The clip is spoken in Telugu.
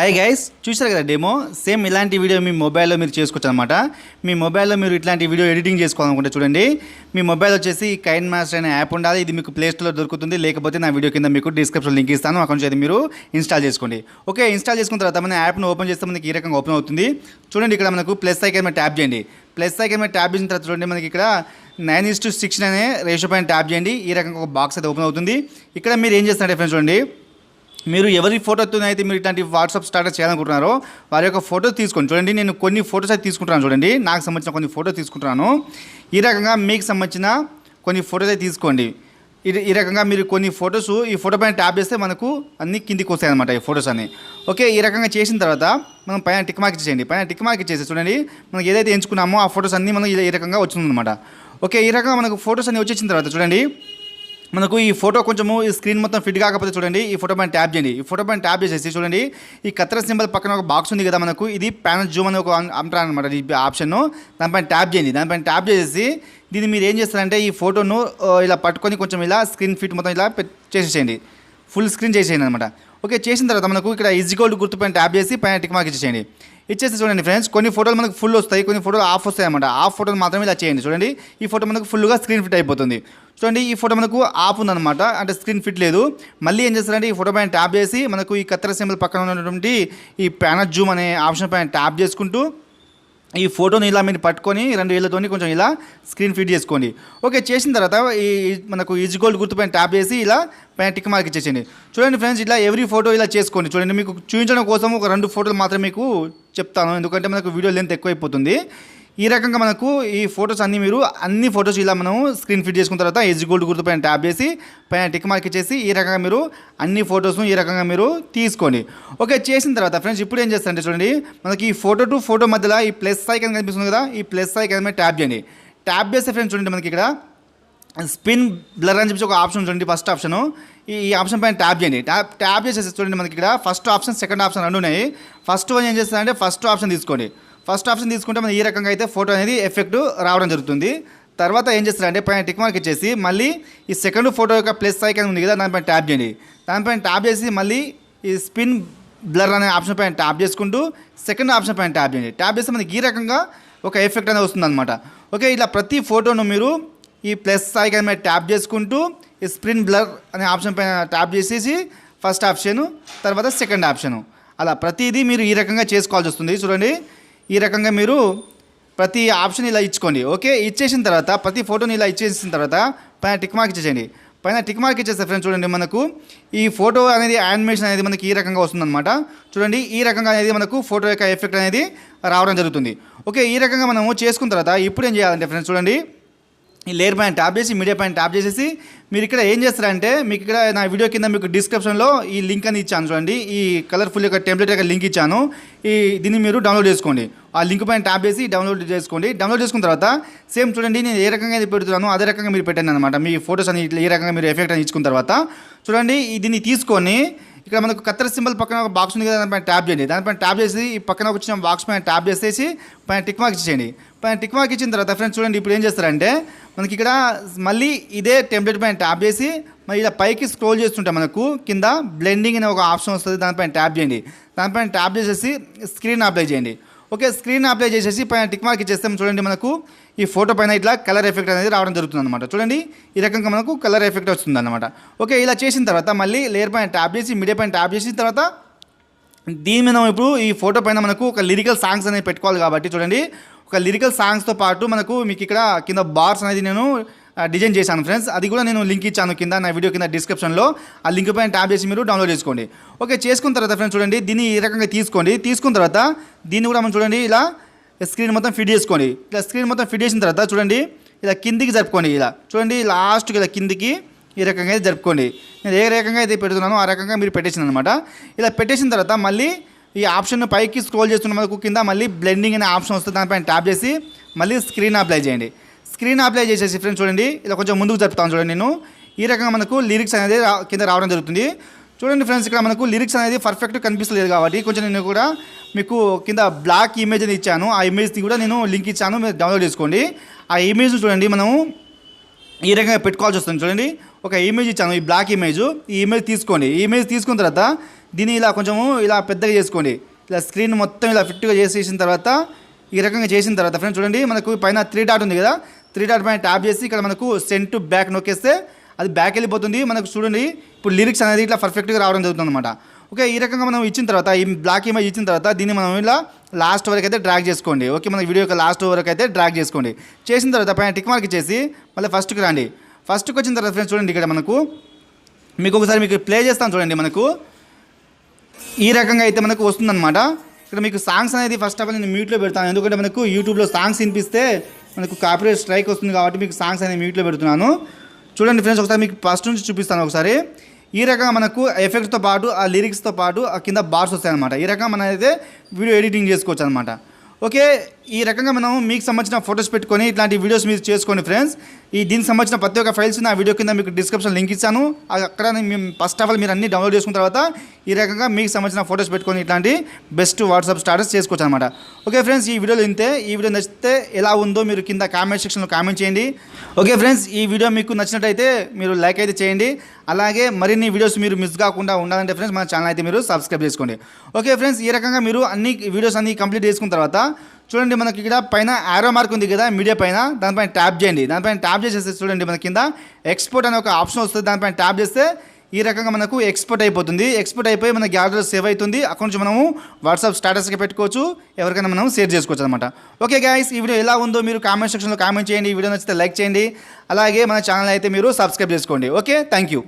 హాయ్ గైస్, చూసారు కదా డెమో. సేమ్ ఇలాంటి వీడియో మీ మొబైల్లో మీరు చేసుకోవచ్చు అనమాట. మీ మొబైల్లో మీరు ఇట్లాంటి వీడియో ఎడిటింగ్ చేసుకోవాలనుకుంటే చూడండి, మీ మొబైల్ వచ్చేసి కైన్మాస్టర్ అనే యాప్ ఉండాలి. ఇది మీకు ప్లే స్టోర్లో దొరుకుతుంది, లేకపోతే నా వీడియో కింద మీకు డిస్క్రిప్షన్ లింక్ ఇస్తాను, అక్కడ నుంచి అయితే మీరు ఇన్స్టాల్ చేసుకోండి. ఓకే, ఇన్స్టాల్ చేసుకున్న తర్వాత మన యాప్ను ఓపెన్ చేస్తే మనకి ఈ రకంగా ఓపెన్ అవుతుంది. చూడండి, ఇక్కడ మనకు ప్లస్ ఐకాన్ మీద ట్యాప్ చేయండి. ప్లస్ ఐకాన్ మీద ట్యాప్ చేసిన తర్వాత చూడండి, మనకి ఇక్కడ 9:16 అనే రేషియో పైన ట్యాప్ చేయండి. ఈ రకంగా ఒక బాక్స్ అయితే ఓపెన్ అవుతుంది. ఇక్కడ మీరు ఏం చేస్తారంటే ఫ్రెండ్స్ చూడండి, మీరు ఎవరి ఫోటోతో అయితే మీరు ఇట్లాంటి వాట్సాప్ స్టాటస్ చేయాలనుకుంటున్నారో వారి యొక్క ఫోటో తీసుకోండి. చూడండి, నేను కొన్ని ఫోటోస్ అయితే తీసుకుంటున్నాను. చూడండి, నాకు సంబంధించిన కొన్ని ఫోటోస్ తీసుకుంటున్నాను. ఈ రకంగా మీకు సంబంధించిన కొన్ని ఫోటోస్ అయితే తీసుకోండి. ఈ రకంగా మీరు కొన్ని ఫోటోస్ ఈ ఫోటో పైన ట్యాప్ చేస్తే మనకు అన్ని కిందికి వస్తాయి అనమాట, ఈ ఫోటోస్ అన్ని. ఓకే, ఈ రకంగా చేసిన తర్వాత మనం పైన టిక్ మార్క్ ఇచ్చేయండి. పైన టిక్ మార్క్ ఇచ్చేసి చూడండి, మనకి ఏదైతే ఎంచుకున్నామో ఆ ఫోటోస్ అన్నీ మనం ఈ రకంగా వచ్చిందనమాట. ఓకే, ఈ రకంగా మనకు ఫోటోస్ అన్ని వచ్చేసిన తర్వాత చూడండి, మనకు ఈ ఫోటో కొంచెము ఈ స్క్రీన్ మొత్తం ఫిట్ కాకపోతే చూడండి, ఈ ఫోటో పైన ట్యాప్ చేయండి. ఈ ఫోటో పైన ట్యాప్ చేసేసి చూడండి, ఈ కత్తెర సింబల్ పక్కన ఒక బాక్స్ ఉంది కదా, మనకు ఇది ప్యానల్ జూమ్ అని ఒక అంటారు అనమాట ఈ ఆప్షన్. దానిపైన ట్యాప్ చేయండి. దానిపైన ట్యాప్ చేసేసి దీన్ని మీరు ఏం చేస్తారంటే ఈ ఫోటోను ఇలా పట్టుకొని కొంచెం ఇలా స్క్రీన్ ఫిట్ మొత్తం ఇలా చేసేసేయండి, ఫుల్ స్క్రీన్ చేసేయండి అనమాట. ఓకే, చేసిన తర్వాత మనకు ఇక్కడ ఈజ్గోల్డ్ గుర్తు పైన ట్యాప్ చేసి పైన టిక్ మార్క్ ఇచ్చేయండి. ఇచ్చేసి చూడండి ఫ్రెండ్స్, కొన్ని ఫోటోలు మనకు ఫుల్ వస్తాయి, కొన్ని ఫోటోలు ఆఫ్ వస్తాయి అనమాట. ఆఫ్ ఫోటోలు మాత్రమే ఇలా చేయండి. చూడండి, ఈ ఫోటో మనకు ఫుల్గా స్క్రీన్ ఫిట్ అయిపోతుంది. చూడండి, ఈ ఫోటో మనకు ఆఫ్ ఉందన్నమాట, అంటే స్క్రీన్ ఫిట్ లేదు. మళ్ళీ ఏం చేస్తారంటే ఈ ఫోటో పైన ట్యాప్ చేసి మనకు ఈ కత్తెర సింబల్ పక్కన ఉన్నటువంటి ఈ ప్యానల్ జూమ్ అనే ఆప్షన్ పైన ట్యాప్ చేసుకుంటూ ఈ ఫోటోని ఇలా మీరు పట్టుకొని 2 వేళ్ళతోని కొంచెం ఇలా స్క్రీన్ ఫిట్ చేసుకోండి. ఓకే, చేసిన తర్వాత ఈ మనకు ఈజ్గోల్డ్ గుర్తు పైన ట్యాప్ చేసి ఇలా పైన టిక్ మార్క్ ఇచ్చేసేయండి. చూడండి ఫ్రెండ్స్, ఇట్లా ఎవ్రీ ఫోటో ఇలా చేసుకోండి. చూడండి, మీకు చూపించడం కోసం ఒక 2 ఫోటోలు మాత్రమే మీకు చెప్తాను, ఎందుకంటే మనకు వీడియో లెంత్ ఎక్కువైపోతుంది. ఈ రకంగా మనకు ఈ ఫొటోస్ అన్ని ఫొటోస్ ఇలా మనం స్క్రీన్ ఫిట్ చేసుకున్న తర్వాత ఈజ్గోల్డ్ గుర్తు పైన ట్యాప్ చేసి పైన టిక్ మార్క్ ఇచ్చేసి ఈ రకంగా మీరు అన్ని ఫొటోస్ను ఈ రకంగా మీరు తీసుకోండి. ఓకే, చేసిన తర్వాత ఫ్రెండ్స్ ఇప్పుడు ఏం చేస్తారంటే చూడండి, మనకి ఈ ఫోటో టు ఫోటో మధ్యలో ఈ ప్లస్ ఐకాన్ కనిపిస్తుంది కదా, ఈ ప్లస్ ఐకాన్ మీద ట్యాప్ చేయండి. ట్యాప్ చేస్తే ఫ్రెండ్స్ చూడండి, మనకి ఇక్కడ స్పిన్ బ్లర్ అని చెప్పి ఒక ఆప్షన్ చూడండి, ఫస్ట్ ఆప్షన్. ఈ ఆప్షన్ పైన ట్యాప్ చేయండి. ట్యాప్ చేసేసి చూడండి, మనకి ఇక్కడ ఫస్ట్ ఆప్షన్ సెకండ్ ఆప్షన్ 2 ఉన్నాయి. ఫస్ట్ వన్ ఏం చేస్తారంటే ఫస్ట్ ఆప్షన్ తీసుకోండి. ఫస్ట్ ఆప్షన్ తీసుకుంటే మనం ఈ రకంగా అయితే ఫోటో అనేది ఎఫెక్ట్ రావడం జరుగుతుంది. తర్వాత ఏం చేస్తారంటే పైన టిక్ మార్క్ ఇచ్చేసి మళ్ళీ ఈ సెకండ్ ఫోటో యొక్క ప్లస్ ఐకాన్ ఉంది కదా, దానిపైన ట్యాప్ చేయండి. దానిపైన ట్యాప్ చేసి మళ్ళీ ఈ స్పిన్ బ్లర్ అనే ఆప్షన్ పైన ట్యాప్ చేసుకుంటూ సెకండ్ ఆప్షన్ పైన ట్యాప్ చేయండి. ట్యాప్ చేస్తే మనకి ఈ రకంగా ఒక ఎఫెక్ట్ అనేది వస్తుంది అనమాట. ఓకే, ఇలా ప్రతి ఫోటోను మీరు ఈ ప్లస్ ఐకాన్ మీద ట్యాప్ చేసుకుంటూ ఈ స్పిన్ బ్లర్ అనే ఆప్షన్ పైన ట్యాప్ చేసేసి ఫస్ట్ ఆప్షను తర్వాత సెకండ్ ఆప్షను అలా ప్రతిదీ మీరు ఈ రకంగా చేసుకోవాల్సి వస్తుంది. చూడండి, ఈ రకంగా మీరు ప్రతి ఆప్షన్ ఇలా ఇచ్చుకోండి. ఓకే, ఇచ్చేసిన తర్వాత ప్రతి ఫోటోని ఇలా ఇచ్చేసిన తర్వాత పైన టిక్ మార్క్ ఇచ్చేసేయండి. పైన టిక్ మార్క్ ఇచ్చేస్తే ఫ్రెండ్స్ చూడండి, మనకు ఈ ఫోటో అనేది యానిమేషన్ అనేది మనకి ఈ రకంగా వస్తుందన్నమాట. చూడండి, ఈ రకంగా అనేది మనకు ఫోటో యొక్క ఎఫెక్ట్ అనేది రావడం జరుగుతుంది. ఓకే, ఈ రకంగా మనము చేసుకున్న తర్వాత ఇప్పుడు ఏం చేయాలంటే ఫ్రెండ్స్ చూడండి, ఈ లేయర్ పైన ట్యాప్ చేసి మీడియా పైన ట్యాప్ చేసేసి మీరు ఇక్కడ ఏం చేస్తారంటే మీకు ఇక్కడ నా వీడియో కింద మీకు డిస్క్రిప్షన్లో ఈ లింక్ అని ఇచ్చాను. చూడండి, ఈ కలర్ఫుల్ యొక్క టెంప్లెట్ యొక్క లింక్ ఇచ్చాను. దీన్ని మీరు డౌన్లోడ్ చేసుకోండి. ఆ లింక్ పైన ట్యాప్ చేసి డౌన్లోడ్ చేసుకోండి. డౌన్లోడ్ చేసుకున్న తర్వాత సేమ్ చూడండి, నేను ఏ రకంగా అయితే పెడుతున్నానో అదే రకంగా మీరు పెట్టండి అనమాట. మీ ఫోటోస్ అని ఏ రకంగా మీరు ఎఫెక్ట్ అని ఇచ్చుకున్న తర్వాత చూడండి, దీన్ని తీసుకొని ఇక్కడ మనకు కత్తెర సింబల్ పక్కన ఒక బాక్స్ ఉంది కదా, దానిపైన ట్యాప్ చేయండి. దానిపైన ట్యాప్ చేసి ఈ పక్కన వచ్చిన బాక్స్ పైన ట్యాప్ చేసేసి పైన టిక్ మార్క్ ఇచ్చేయండి. పైన టిక్ మార్క్ ఇచ్చిన తర్వాత ఫ్రెండ్స్ చూడండి, ఇప్పుడు ఏం చేస్తారంటే మనకి ఇక్కడ మళ్ళీ ఇదే టెంప్లెట్ పైన ట్యాప్ చేసి మరి ఇలా పైకి స్క్రోల్ చేస్తుంటే మనకు కింద బ్లెండింగ్ అనే ఒక ఆప్షన్ వస్తుంది, దానిపైన ట్యాప్ చేయండి. దానిపైన ట్యాప్ చేసేసి స్క్రీన్ అప్లై చేయండి. ఓకే, స్క్రీన్ అప్లై చేసేసి పైన టిక్ మార్క్ ఇచ్చేస్తాం. చూడండి, మనకు ఈ ఫోటో పైన ఇట్లా కలర్ ఎఫెక్ట్ అనేది రావడం జరుగుతుంది అనమాట. చూడండి, ఈ రకంగా మనకు కలర్ ఎఫెక్ట్ వస్తుంది అనమాట. ఓకే, ఇలా చేసిన తర్వాత మళ్ళీ లేయర్ పైన ట్యాప్ చేసి మీడియా పైన ట్యాప్ చేసిన తర్వాత దీని మీద ఇప్పుడు ఈ ఫోటో పైన మనకు ఒక లిరికల్ సాంగ్స్ అనేది పెట్టుకోవాలి కాబట్టి చూడండి, ఒక లిరికల్ సాంగ్స్తో పాటు మనకు మీకు ఇక్కడ కింద బార్స్ అనేది నేను డిజైన్ చేశాను ఫ్రెండ్స్. అది కూడా నేను లింక్ ఇచ్చాను కింద నా వీడియో కింద డిస్క్రిప్షన్లో. ఆ లింక్ పైన ట్యాప్ చేసి మీరు డౌన్లోడ్ చేసుకోండి. ఓకే, చేసుకున్న తర్వాత ఫ్రెండ్స్ చూడండి, దీన్ని ఈ రకంగా తీసుకోండి. తీసుకున్న తర్వాత దీన్ని కూడా మనం చూడండి ఇలా స్క్రీన్ మొత్తం ఫిట్ చేసుకోండి. ఇలా స్క్రీన్ మొత్తం ఫిట్ చేసిన తర్వాత చూడండి, ఇలా కిందికి జరుపుకోండి. ఇలా చూడండి, లాస్ట్కి ఇలా కిందికి ఈ రకంగా అయితే జరుపుకోండి. నేను ఏ రకంగా అయితే పెడుతున్నానో ఆ రకంగా మీరు పెట్టేసింది అనమాట. ఇలా పెట్టేసిన తర్వాత మళ్ళీ ఈ ఆప్షన్ పైకి స్క్రోల్ చేస్తున్న మనకు కింద మళ్ళీ బ్లెండింగ్ అనే ఆప్షన్ వస్తుంది, దానిపైన ట్యాప్ చేసి మళ్ళీ స్క్రీన్ అప్లై చేయండి. స్క్రీన్ అప్లై చేసేసి ఫ్రెండ్స్ చూడండి, ఇలా కొంచెం ముందుకు జరుపుతాను. చూడండి, నేను ఈ రకంగా మనకు లిరిక్స్ అనేది కింద రావడం జరుగుతుంది. చూడండి ఫ్రెండ్స్, ఇక్కడ మనకు లిరిక్స్ అనేది పర్ఫెక్ట్ కనిపిస్తలేదు కాబట్టి కొంచెం నేను కూడా మీకు కింద బ్లాక్ ఇమేజ్ అని ఇచ్చాను. ఆ ఇమేజ్ని కూడా నేను లింక్ ఇచ్చాను, మీరు డౌన్లోడ్ చేసుకోండి. ఆ ఇమేజ్ చూడండి మనము ఈ రకంగా పెట్టుకోవాల్సి వస్తుంది. చూడండి, ఒక ఇమేజ్ ఇచ్చాను, ఈ బ్లాక్ ఇమేజ్. ఈ ఇమేజ్ తీసుకోండి. ఈ ఇమేజ్ తీసుకున్న తర్వాత దీన్ని ఇలా కొంచెము ఇలా పెద్దగా చేసుకోండి. ఇలా స్క్రీన్ మొత్తం ఇలా ఫిట్గా చేసేసిన తర్వాత ఈ రకంగా చేసిన తర్వాత ఫ్రెండ్స్ చూడండి, మనకు పైన 3 డాట్ ఉంది కదా, 3 డాట్ పైన ట్యాప్ చేసి ఇక్కడ మనకు సెండ్ టు బ్యాక్ నొక్కేస్తే అది బ్యాక్ వెళ్ళిపోతుంది. మనకు చూడండి ఇప్పుడు లిరిక్స్ అనేది ఇట్లా పర్ఫెక్ట్గా రావడం జరుగుతుంది అనమాట. ఓకే, ఈ రకంగా మనం ఇచ్చిన తర్వాత ఈ బ్లాక్ ఇమేజ్ ఇచ్చిన తర్వాత దీన్ని మనం ఇలా లాస్ట్ వరకు అయితే డ్రాగ్ చేసుకోండి. ఓకే, మన వీడియో యొక్క లాస్ట్ వరకు అయితే డ్రాగ్ చేసుకోండి. చేసిన తర్వాత పైన టిక్ మార్క్ ఇచ్చేసి మళ్ళీ ఫస్ట్కి రండి. ఫస్ట్కి వచ్చిన తర్వాత ఫ్రెండ్స్ చూడండి, ఇక్కడ మనకు మీకు ఒకసారి మీకు ప్లే చేస్తాను చూడండి. మనకు ఈ రకంగా అయితే మనకు వస్తుందన్నమాట. ఇక్కడ మీకు సాంగ్స్ అనేది ఫస్ట్ ఆఫ్ ఆల్ నేను మ్యూట్లో పెడతాను, ఎందుకంటే మనకు యూట్యూబ్లో సాంగ్స్ వినిపిస్తే మనకు కాపీరైట్ స్ట్రైక్ వస్తుంది కాబట్టి మీకు సాంగ్స్ అనేది మ్యూట్లో పెడుతున్నాను. చూడండి ఫ్రెండ్స్, ఒకసారి మీకు ఫస్ట్ నుంచి చూపిస్తాను ఒకసారి. ఈ రకంగా మనకు ఎఫెక్ట్స్తో పాటు ఆ లిరిక్స్తో పాటు ఆ కింద బార్స్ వస్తాయి అనమాట. ఈ రకంగా మనం అయితే వీడియో ఎడిటింగ్ చేసుకోవచ్చు అనమాట. ఓకే, ఈ రకంగా మనం మీకు సంబంధించిన ఫొటోస్ పెట్టుకొని ఇట్లాంటి వీడియోస్ మీరు చేసుకోండి ఫ్రెండ్స్. దీనికి సంబంధించిన ప్రతి ఒక్క ఫైల్స్ నా వీడియో కింద మీకు డిస్క్రిప్షన్ లింక్ ఇచ్చాను. అక్కడ మేము ఫస్ట్ ఆఫ్ ఆల్ మీరు అన్ని డౌన్లోడ్ చేసుకున్న తర్వాత ఈ రకంగా మీకు సంబంధించిన ఫొటోస్ పెట్టుకొని ఇట్లాంటి బెస్ట్ వాట్సాప్ స్టాటస్ చేసుకోవచ్చు అనమాట. ఓకే ఫ్రెండ్స్, ఈ వీడియోలో ఇంతే. ఈ వీడియో నచ్చితే ఎలా ఉందో మీరు కింద కామెంట్ సెక్షన్లో కామెంట్ చేయండి. ఓకే ఫ్రెండ్స్, ఈ వీడియో మీకు నచ్చినట్టయితే మీరు లైక్ అయితే చేయండి. అలాగే మరిన్ని వీడియోస్ మీరు మిస్ కాకుండా ఉండాలంటే ఫ్రెండ్స్ మన ఛానల్ అయితే మీరు సబ్స్క్రైబ్ చేసుకోండి. ఓకే ఫ్రెండ్స్, ఈ రకంగా మీరు అన్ని వీడియోస్ అన్ని కంప్లీట్ చేసుకున్న తర్వాత చూడండి, మనకి ఇక్కడ పైన యారో మార్క్ ఉంది కదా మీడియా పైన, దానిపైన ట్యాప్ చేయండి. దానిపైన ట్యాప్ చేసేస్తే చూడండి మన కింద ఎక్స్పోర్ట్ అనే ఒక ఆప్షన్ వస్తుంది. దానిపైన ట్యాప్ చేస్తే ఈ రకంగా మనకు ఎక్స్పోర్ట్ అయిపోతుంది. ఎక్స్పోర్ట్ అయిపోయి మన గ్యాలరీలో సేవ్ అవుతుంది. అక్కడ నుంచి మనము వాట్సాప్ స్టేటస్కి పెట్టుకోవచ్చు, ఎవరికైనా మనం షేర్ చేసుకోవచ్చు అనమాట. ఓకే గైస్, ఈ వీడియో ఎలా ఉందో మీరు కామెంట్ సెక్షన్లో కామెంట్ చేయండి. ఈ వీడియో నచ్చితే లైక్ చేయండి. అలాగే మన ఛానల్ అయితే మీరు సబ్స్క్రైబ్ చేసుకోండి. Okay, thank you.